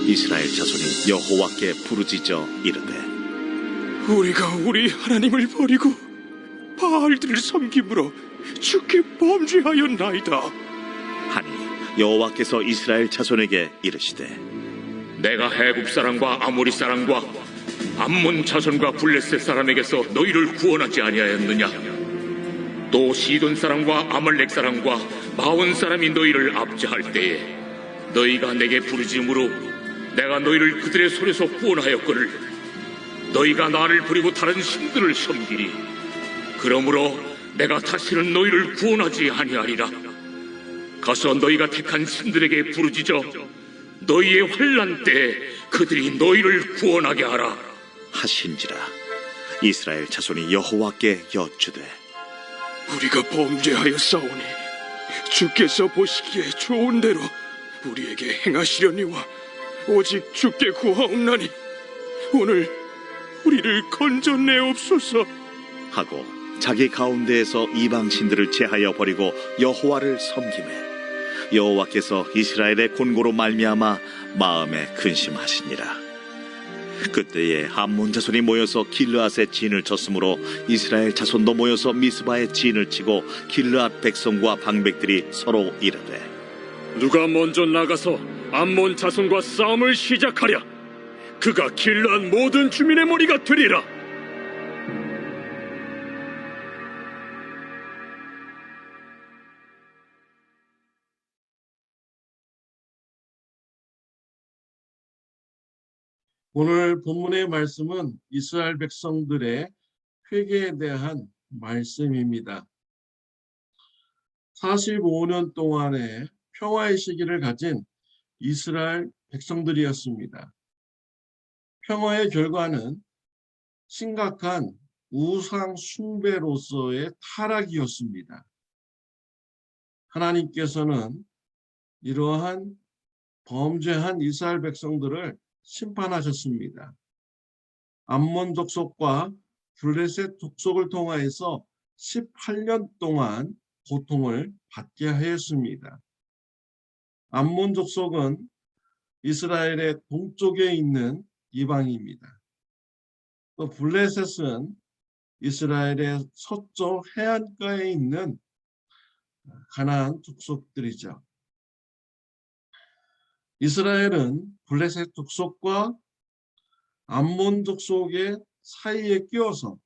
이스라엘 자손이 여호와께 부르짖어 이르되 우리가 우리 하나님을 버리고 바알들을 섬김으로 주께 범죄하였나이다 하니 여호와께서 이스라엘 자손에게 이르시되 내가 해굽 사람과 아모리 사람과 암몬 자손과 블레셋 사람에게서 너희를 구원하지 아니하였느냐? 또 시돈 사람과 아말렉 사람과 마온 사람이 너희를 압제할 때에 너희가 내게 부르짖음으로 내가 너희를 그들의 손에서 구원하였거늘 너희가 나를 버리고 다른 신들을 섬기리. 그러므로 내가 다시는 너희를 구원하지 아니하리라. 가서 너희가 택한 신들에게 부르짖어 너희의 환난 때에 그들이 너희를 구원하게 하라 하신지라. 이스라엘 자손이 여호와께 여쭈되 우리가 범죄하였사오니 주께서 보시기에 좋은 대로 우리에게 행하시려니와 오직 주께 구하옵나니 오늘 우리를 건져내옵소서 하고 자기 가운데에서 이방 신들을 제하여 버리고 여호와를 섬기매 여호와께서 이스라엘의 곤고로 말미암아 마음에 근심하시니라. 그때에 암몬 자손이 모여서 길르앗의 진을 쳤으므로 이스라엘 자손도 모여서 미스바의 진을 치고 길르앗 백성과 방백들이 서로 이르되 누가 먼저 나가서 암몬 자손과 싸움을 시작하랴. 그가 길르앗 모든 주민의 머리가 되리라. 오늘 본문의 말씀은 이스라엘 백성들의 회개에 대한 말씀입니다. 45년 동안의 평화의 시기를 가진 이스라엘 백성들이었습니다. 평화의 결과는 심각한 우상 숭배로서의 타락이었습니다. 하나님께서는 이러한 범죄한 이스라엘 백성들을 심판하셨습니다. 암몬 족속과 블레셋 족속을 통하여서 18년 동안 고통을 받게 하였습니다. 암몬 족속은 이스라엘의 동쪽에 있는 이방입니다. 또 블레셋은 이스라엘의 서쪽 해안가에 있는 가나안 족속들이죠. 이스라엘은 블레셋 족속과 암몬 족속의 사이에 끼어서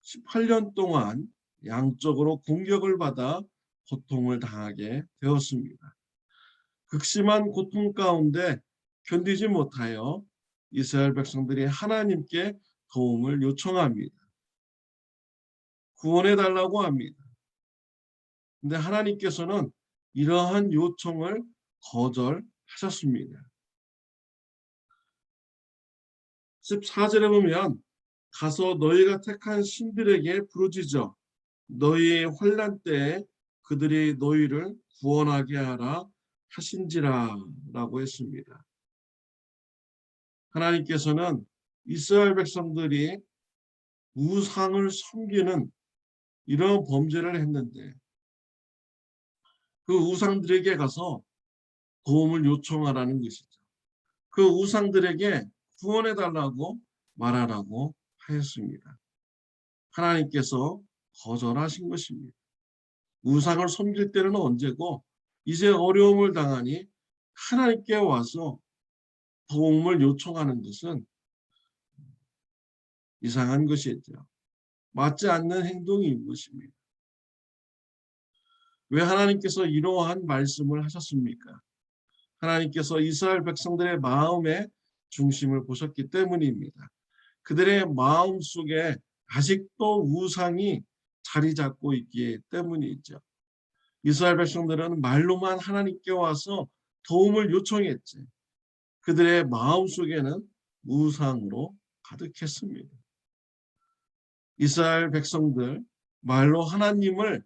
18년 동안 양쪽으로 공격을 받아 고통을 당하게 되었습니다. 극심한 고통 가운데 견디지 못하여 이스라엘 백성들이 하나님께 도움을 요청합니다. 구원해 달라고 합니다. 근데 하나님께서는 이러한 요청을 거절하셨습니다. 14절에 보면 가서 너희가 택한 신들에게 부르짖어 너희의 환난 때에 그들이 너희를 구원하게 하라 하신지라 라고 했습니다. 하나님께서는 이스라엘 백성들이 우상을 섬기는 이런 범죄를 했는데 그 우상들에게 가서 도움을 요청하라는 것이죠. 그 우상들에게 구원해달라고 말하라고 하였습니다. 하나님께서 거절하신 것입니다. 우상을 섬길 때는 언제고 이제 어려움을 당하니 하나님께 와서 도움을 요청하는 것은 이상한 것이죠. 맞지 않는 행동인 것입니다. 왜 하나님께서 이러한 말씀을 하셨습니까? 하나님께서 이스라엘 백성들의 마음의 중심을 보셨기 때문입니다. 그들의 마음 속에 아직도 우상이 자리 잡고 있기 때문이죠. 이스라엘 백성들은 말로만 하나님께 와서 도움을 요청했지 그들의 마음 속에는 우상으로 가득했습니다. 이스라엘 백성들 말로 하나님을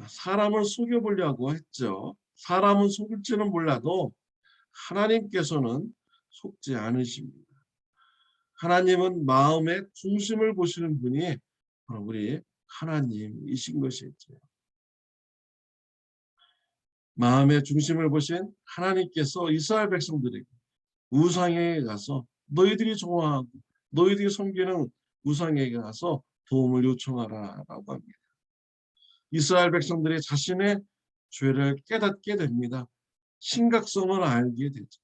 사람을 속여보려고 했죠. 사람은 속을지는 몰라도 하나님께서는 속지 않으십니다. 하나님은 마음의 중심을 보시는 분이 바로 우리 하나님이신 것이죠. 마음의 중심을 보신 하나님께서 이스라엘 백성들에게 우상에게 가서 너희들이 좋아하고 너희들이 섬기는 우상에게 가서 도움을 요청하라라고 합니다. 이스라엘 백성들이 자신의 죄를 깨닫게 됩니다. 심각성을 알게 되죠.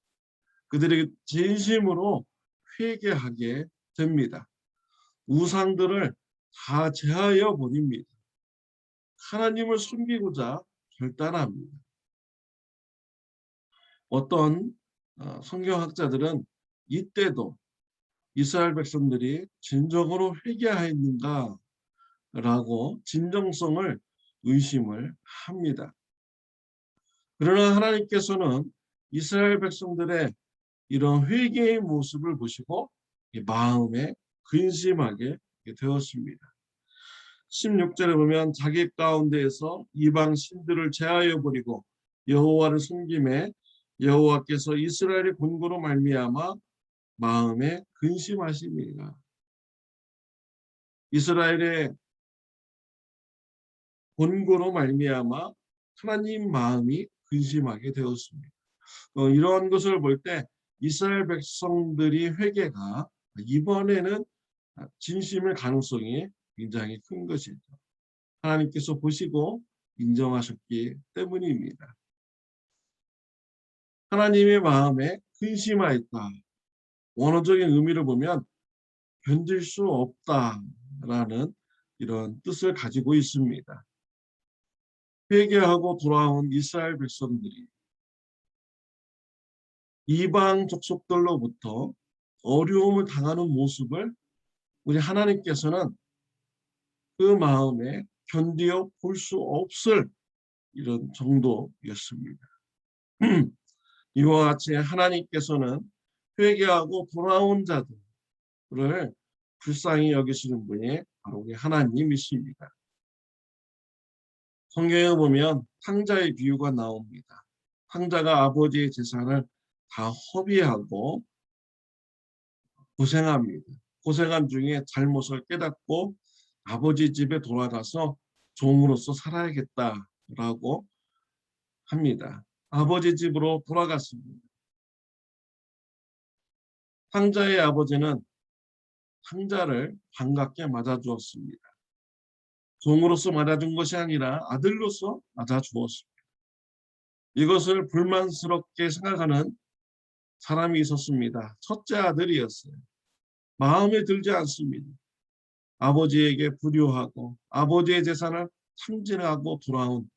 그들이 진심으로 회개하게 됩니다. 우상들을 다 제하여 버립니다. 하나님을 섬기고자 결단합니다. 어떤 성경학자들은 이때도 이스라엘 백성들이 진정으로 회개하였는가라고 진정성을 의심을 합니다. 그러나 하나님께서는 이스라엘 백성들의 이런 회개의 모습을 보시고 마음에 근심하게 되었습니다. 16절에 보면 자기 가운데에서 이방 신들을 제하여 버리고 여호와를 섬김에 여호와께서 이스라엘의 권고로 말미암아 마음에 근심하십니다. 이스라엘의 권고로 말미암아 하나님 마음이 근심하게 되었습니다. 이러한 것을 볼 때 이스라엘 백성들이 회개가 이번에는 진심일 가능성이 굉장히 큰 것이죠. 하나님께서 보시고 인정하셨기 때문입니다. 하나님의 마음에 근심하였다. 원어적인 의미를 보면 견딜 수 없다라는 이런 뜻을 가지고 있습니다. 회개하고 돌아온 이스라엘 백성들이 이방 족속들로부터 어려움을 당하는 모습을 우리 하나님께서는 그 마음에 견디어 볼 수 없을 이런 정도였습니다. 이와 같이 하나님께서는 회개하고 돌아온 자들을 불쌍히 여기시는 분이 바로 우리 하나님이십니다. 성경에 보면 탕자의 비유가 나옵니다. 탕자가 아버지의 재산을 다 허비하고 고생합니다. 고생한 중에 잘못을 깨닫고 아버지 집에 돌아가서 종으로서 살아야겠다라고 합니다. 아버지 집으로 돌아갔습니다. 탕자의 아버지는 탕자를 반갑게 맞아주었습니다. 종으로서 맞아준 것이 아니라 아들로서 맞아주었습니다. 이것을 불만스럽게 생각하는 사람이 있었습니다. 첫째 아들이었어요. 마음에 들지 않습니다. 아버지에게 불효하고 아버지의 재산을 탕진하고 돌아온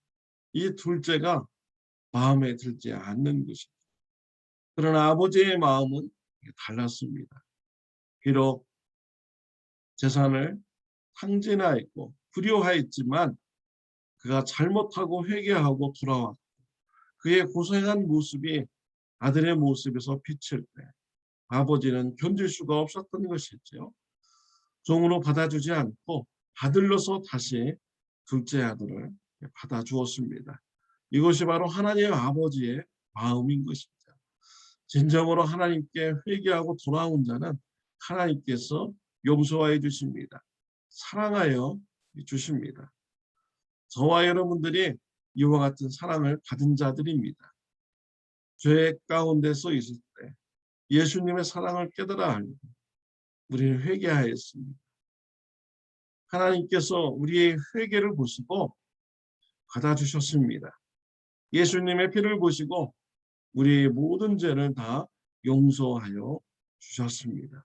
이 둘째가 마음에 들지 않는 것입니다. 그러나 아버지의 마음은 달랐습니다. 비록 재산을 탕진하였고 불효하였지만 그가 잘못하고 회개하고 돌아왔고 그의 고생한 모습이 아들의 모습에서 비칠 때 아버지는 견딜 수가 없었던 것이죠. 종으로 받아주지 않고 아들로서 다시 둘째 아들을 받아주었습니다. 이것이 바로 하나님 아버지의 마음인 것입니다. 진정으로 하나님께 회개하고 돌아온 자는 하나님께서 용서해 주십니다. 사랑하여 주십니다. 저와 여러분들이 이와 같은 사랑을 받은 자들입니다. 죄 가운데서 있을 때 예수님의 사랑을 깨달아 알고 우리는 회개하였습니다. 하나님께서 우리의 회개를 보시고 받아주셨습니다. 예수님의 피를 보시고 우리의 모든 죄를 다 용서하여 주셨습니다.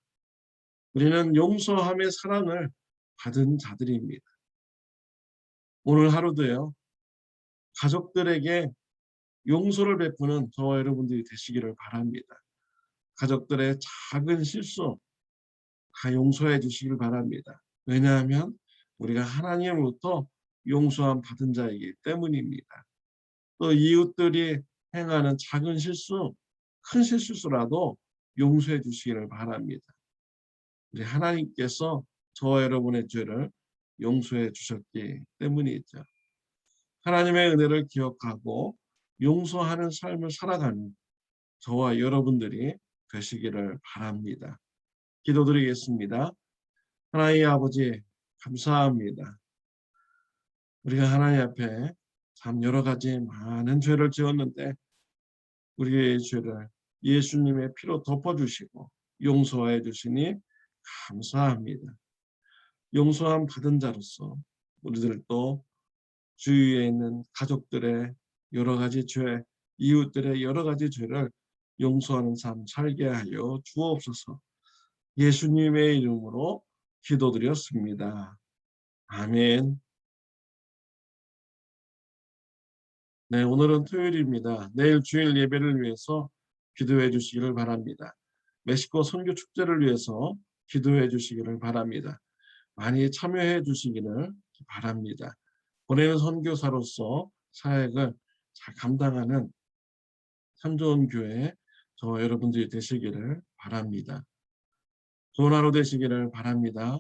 우리는 용서함의 사랑을 받은 자들입니다. 오늘 하루도요, 가족들에게 용서를 베푸는 저와 여러분들이 되시기를 바랍니다. 가족들의 작은 실수 다 용서해 주시길 바랍니다. 왜냐하면 우리가 하나님으로부터 용서함 받은 자이기 때문입니다. 또 이웃들이 행하는 작은 실수, 큰 실수라도 용서해 주시기를 바랍니다. 우리 하나님께서 저와 여러분의 죄를 용서해 주셨기 때문이죠. 하나님의 은혜를 기억하고 용서하는 삶을 살아가는 저와 여러분들이 되시기를 바랍니다. 기도드리겠습니다. 하나님 아버지 감사합니다. 우리가 하나님 앞에 참 여러 가지 많은 죄를 지었는데 우리의 죄를 예수님의 피로 덮어주시고 용서해 주시니 감사합니다. 용서함 받은 자로서 우리들도 주위에 있는 가족들의 여러 가지 죄, 이웃들의 여러 가지 죄를 용서하는 삶 살게 하여 주옵소서. 예수님의 이름으로 기도드렸습니다. 아멘. 네, 오늘은 토요일입니다. 내일 주일 예배를 위해서 기도해 주시기를 바랍니다. 멕시코 선교 축제를 위해서 기도해 주시기를 바랍니다. 많이 참여해 주시기를 바랍니다. 보내는 선교사로서 사역을 잘 감당하는 참 좋은 교회 저 여러분들이 되시기를 바랍니다. 좋은 하루 되시기를 바랍니다.